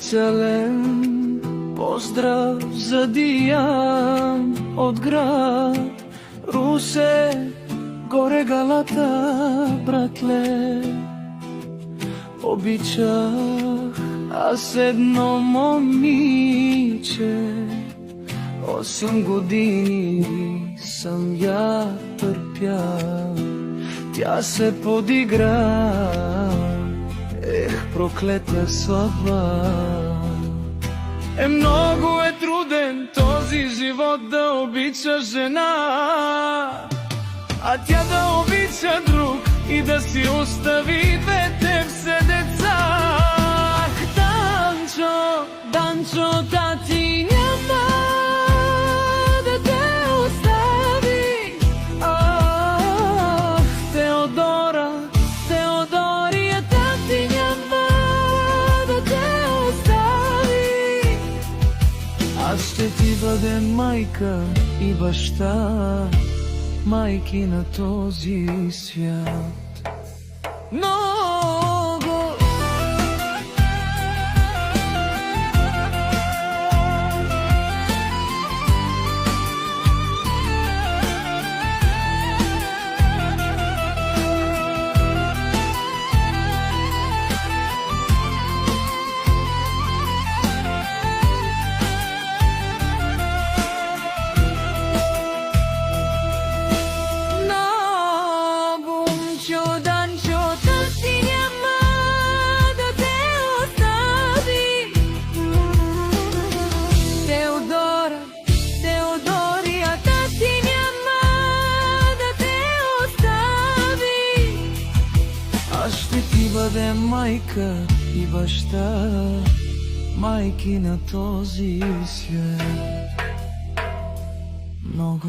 специален поздрав за Диан от град Русе, горе Галата, братле. Обичах аз едно момиче, 8 години съм я търпял. Тя се подигра, проклета сватба. Много е труден този живот да обича жена, а тя да обича друг и да си остави двете все деца. Ах, Данчо, Данчо, тати няма да те остави. Ах, Теодора, Теодория, тати няма да те остави. Аз ще ти бъдем майка и баща, майки на този свят. Много бъде майка и баща, майки на този свят. Много